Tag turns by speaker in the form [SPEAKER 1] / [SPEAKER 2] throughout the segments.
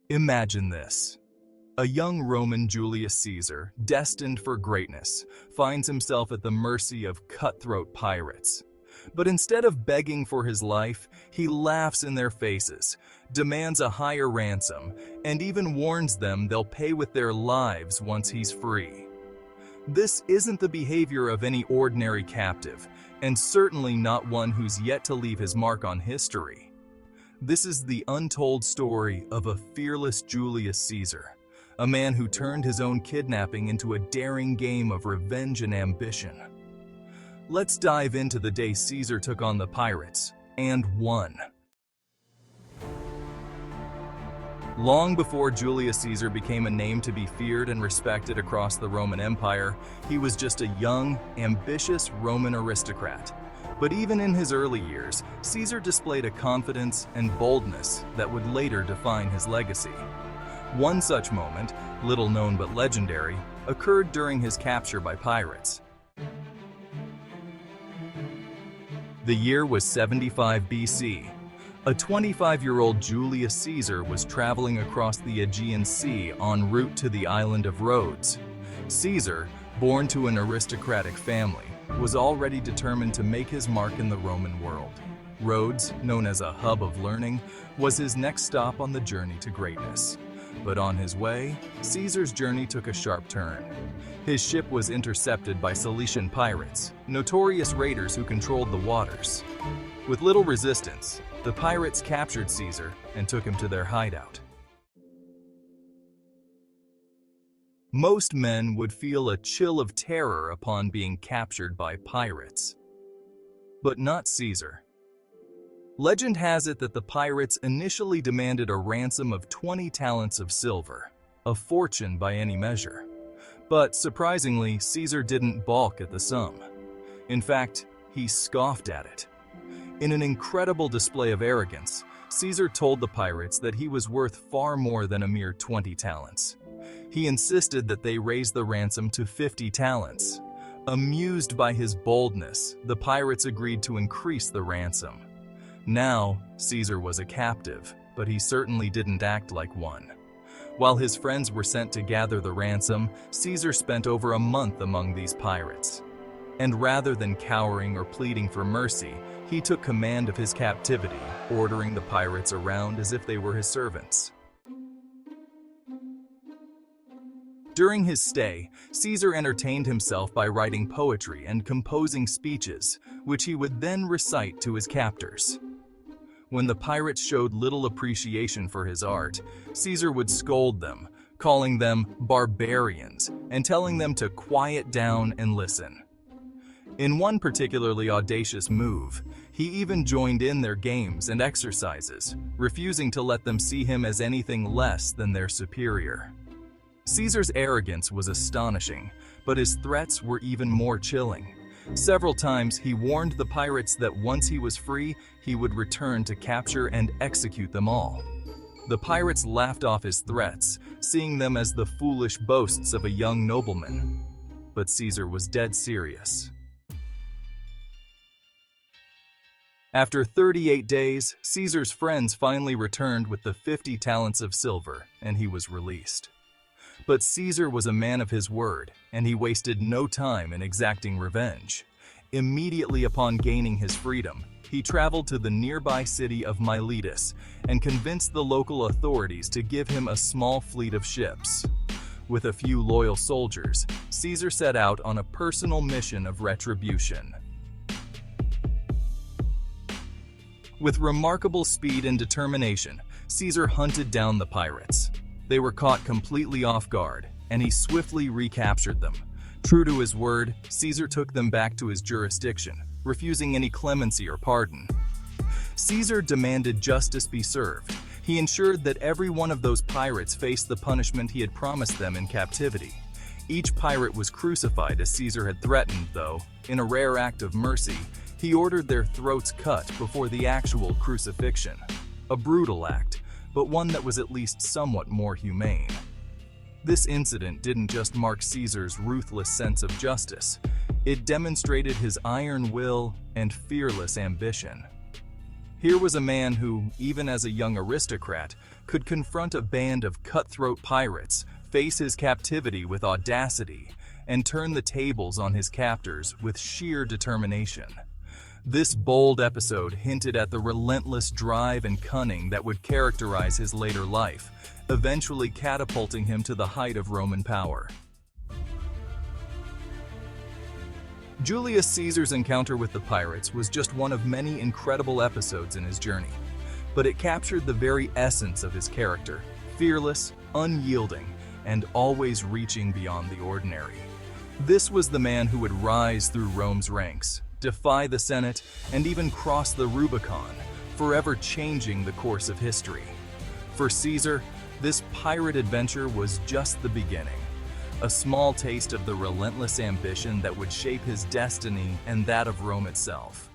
[SPEAKER 1] Imagine this. A young Roman Julius Caesar, destined for greatness, finds himself at the mercy of cutthroat pirates. But instead of begging for his life, he laughs in their faces, demands a higher ransom, and even warns them they'll pay with their lives once he's free. This isn't the behavior of any ordinary captive, and certainly not one who's yet to leave his mark on history. This is the untold story of a fearless Julius Caesar, a man who turned his own kidnapping into a daring game of revenge and ambition. Let's dive into the day Caesar took on the pirates, and won. Long before Julius Caesar became a name to be feared and respected across the Roman Empire, he was just a young, ambitious Roman aristocrat. But even in his early years, Caesar displayed a confidence and boldness that would later define his legacy. One such moment, little known but legendary, occurred during his capture by pirates. The year was 75 BC. A 25-year-old Julius Caesar was traveling across the Aegean Sea en route to the island of Rhodes. Caesar, born to an aristocratic family, was already determined to make his mark in the Roman world. Rhodes, known as a hub of learning, was his next stop on the journey to greatness. But on his way, Caesar's journey took a sharp turn. His ship was intercepted by Cilician pirates, notorious raiders who controlled the waters. With little resistance, the pirates captured Caesar and took him to their hideout. Most men would feel a chill of terror upon being captured by pirates. But not Caesar. Legend has it that the pirates initially demanded a ransom of 20 talents of silver, a fortune by any measure. But surprisingly, Caesar didn't balk at the sum. In fact, he scoffed at it. In an incredible display of arrogance, Caesar told the pirates that he was worth far more than a mere 20 talents. He insisted that they raise the ransom to 50 talents. Amused by his boldness, the pirates agreed to increase the ransom. Now, Caesar was a captive, but he certainly didn't act like one. While his friends were sent to gather the ransom, Caesar spent over a month among these pirates. And rather than cowering or pleading for mercy, he took command of his captivity, ordering the pirates around as if they were his servants. During his stay, Caesar entertained himself by writing poetry and composing speeches, which he would then recite to his captors. When the pirates showed little appreciation for his art, Caesar would scold them, calling them barbarians and telling them to quiet down and listen. In one particularly audacious move, he even joined in their games and exercises, refusing to let them see him as anything less than their superior. Caesar's arrogance was astonishing, but his threats were even more chilling. Several times he warned the pirates that once he was free, he would return to capture and execute them all. The pirates laughed off his threats, seeing them as the foolish boasts of a young nobleman. But Caesar was dead serious. After 38 days, Caesar's friends finally returned with the 50 talents of silver, and he was released. But Caesar was a man of his word, and he wasted no time in exacting revenge. Immediately upon gaining his freedom, he traveled to the nearby city of Miletus and convinced the local authorities to give him a small fleet of ships. With a few loyal soldiers, Caesar set out on a personal mission of retribution. With remarkable speed and determination, Caesar hunted down the pirates. They were caught completely off guard, and he swiftly recaptured them. True to his word, Caesar took them back to his jurisdiction, refusing any clemency or pardon. Caesar demanded justice be served. He ensured that every one of those pirates faced the punishment he had promised them in captivity. Each pirate was crucified as Caesar had threatened, though, in a rare act of mercy, he ordered their throats cut before the actual crucifixion. A brutal act, but one that was at least somewhat more humane. This incident didn't just mark Caesar's ruthless sense of justice, it demonstrated his iron will and fearless ambition. Here was a man who, even as a young aristocrat, could confront a band of cutthroat pirates, face his captivity with audacity, and turn the tables on his captors with sheer determination. This bold episode hinted at the relentless drive and cunning that would characterize his later life, eventually catapulting him to the height of Roman power. Julius Caesar's encounter with the pirates was just one of many incredible episodes in his journey, but it captured the very essence of his character, fearless, unyielding, and always reaching beyond the ordinary. This was the man who would rise through Rome's ranks, defy the Senate, and even cross the Rubicon, forever changing the course of history. For Caesar, this pirate adventure was just the beginning, a small taste of the relentless ambition that would shape his destiny and that of Rome itself.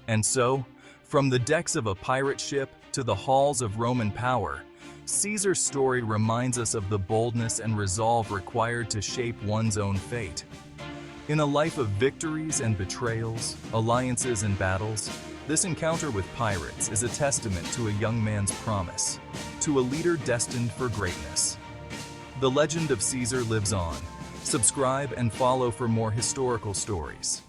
[SPEAKER 1] And so, from the decks of a pirate ship to the halls of Roman power, Caesar's story reminds us of the boldness and resolve required to shape one's own fate. In a life of victories and betrayals, alliances and battles, this encounter with pirates is a testament to a young man's promise, to a leader destined for greatness. The legend of Caesar lives on. Subscribe and follow for more historical stories.